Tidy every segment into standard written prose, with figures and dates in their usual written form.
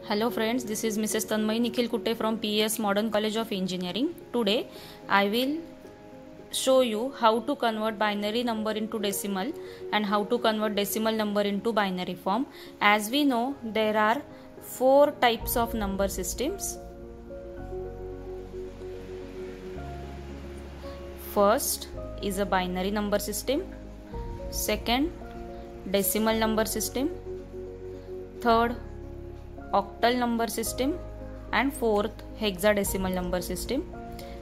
Hello friends, this is Mrs. Tanmay Nikhil Kutte from PES Modern College of Engineering. Today I will show you how to convert binary number into decimal and how to convert decimal number into binary form. As we know, there are 4 types of number systems. First is a binary number system. Second, decimal number system. Third, octal number system, and fourth, hexadecimal number system.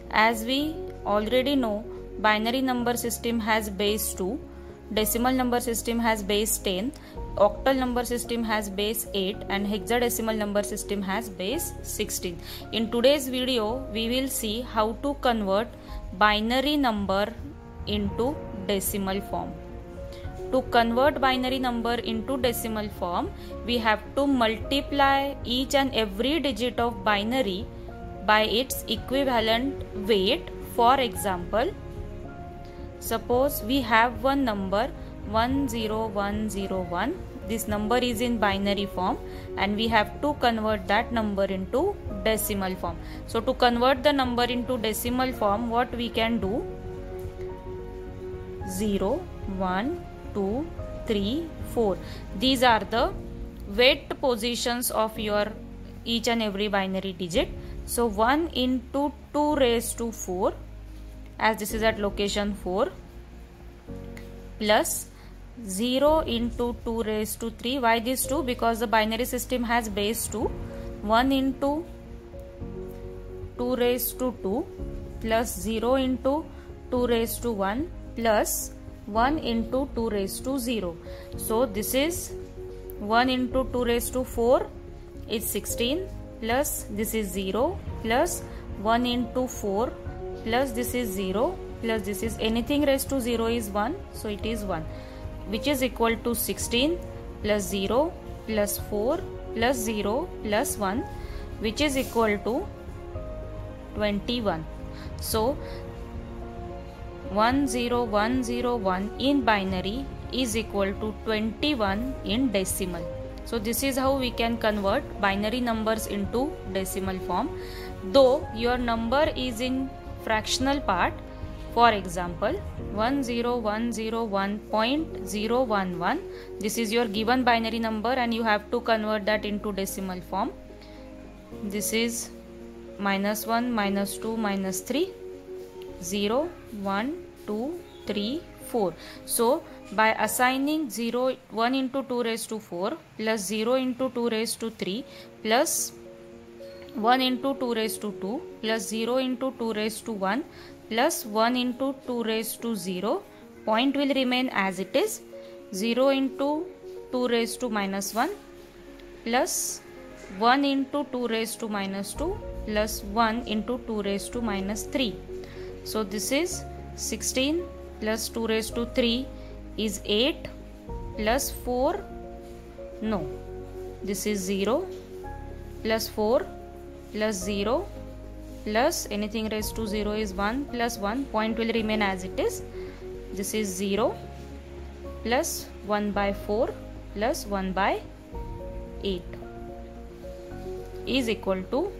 As we already know, binary number system has base 2, decimal number system has base 10, octal number system has base 8, and hexadecimal number system has base 16. In today's video, we will see how to convert binary number into decimal form. To convert binary number into decimal form, we have to multiply each and every digit of binary by its equivalent weight. For example, suppose we have one number 10101. This number is in binary form and we have to convert that number into decimal form. So to convert the number into decimal form, what we can do? 0, 1, 2, 3, 4. These are the weight positions of your each and every binary digit. So 1 into 2 raised to 4, as this is at location 4, plus 0 into 2 raised to 3. Why this 2? Because the binary system has base 2. 1 into 2 raised to 2 plus 0 into 2 raised to 1 plus 1 into 2 raised to 0. So this is 1 into 2 raised to 4 is 16 plus this is 0 plus 1 into 4 plus this is 0 plus this is anything raised to 0 is 1. So it is 1, which is equal to 16 plus 0 plus 4 plus 0 plus 1, which is equal to 21. So 10101 in binary is equal to 21 in decimal. So this is how we can convert binary numbers into decimal form. Though your number is in fractional part, for example 10101.011, this is your given binary number and you have to convert that into decimal form. This is -1, -2, -3, 0, 1, 2, 3, 4. So by assigning 1 into 2 raised to 4 plus 0 into 2 raised to 3 plus 1 into 2 raised to 2 plus 0 into 2 raised to 1 plus 1 into 2 raised to 0, point will remain as it is. 0 into 2 raised to -1 plus 1 into 2 raised to -2 plus 1 into 2 raised to -3. So this is 16 plus 2 raised to 3 is 8 plus 4, no, this is 0 plus 4 plus 0 plus anything raised to 0 is 1 plus 1, point will remain as it is. This is 0 plus 1 by 4 plus 1 by 8 is equal to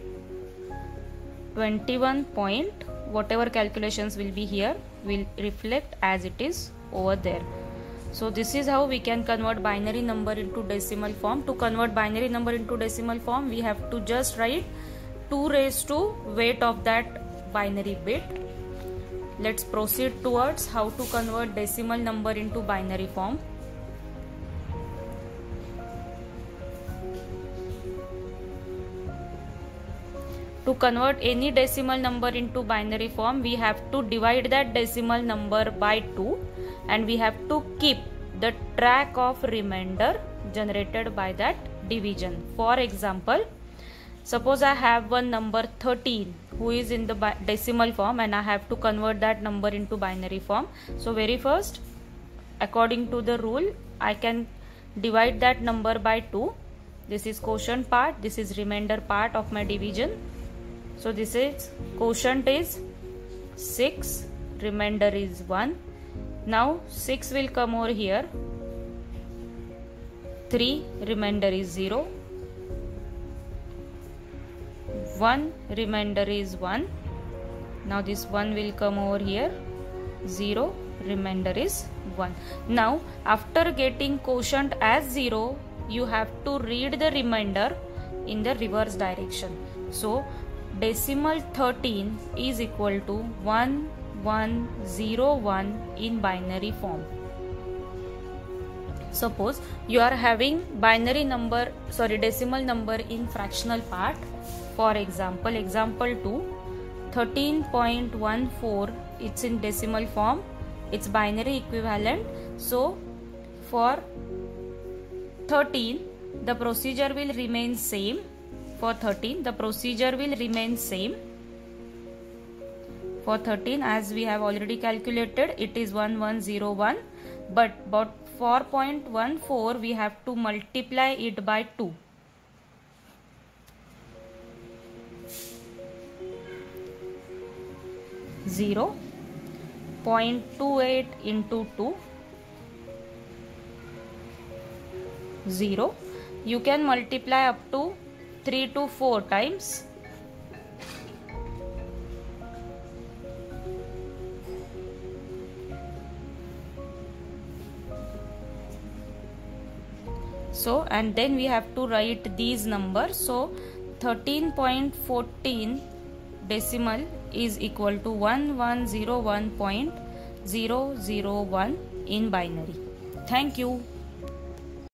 21 point. Whatever calculations will be here will reflect as it is over there. So this is how we can convert binary number into decimal form. To convert binary number into decimal form, we have to just write 2 raised to weight of that binary bit. Let's proceed towards how to convert decimal number into binary form. To convert any decimal number into binary form, we have to divide that decimal number by 2 and we have to keep the track of remainder generated by that division. For example, suppose I have one number 13 who is in the decimal form and I have to convert that number into binary form. So very first, according to the rule, I can divide that number by 2. This is quotient part, this is remainder part of my division. So this is quotient is 6, remainder is 1. Now 6 will come over here, 3, remainder is 0, 1, remainder is 1. Now this 1 will come over here, 0, remainder is 1. Now after getting quotient as 0, you have to read the remainder in the reverse direction. So decimal 13 is equal to 1101 in binary form. Suppose you are having decimal number in fractional part. For example, example 2, 13.14, it's in decimal form, it's binary equivalent. So for 13 the procedure will remain same. For 13 the procedure will remain same. For 13, as we have already calculated, it is 1101, but for 0.14 we have to multiply it by 2. Zero 0.28 into 2, 0. You can multiply up to 3 to 4 times. So, and then we have to write these numbers. So 13.14 decimal is equal to 1101.001 in binary. Thank you.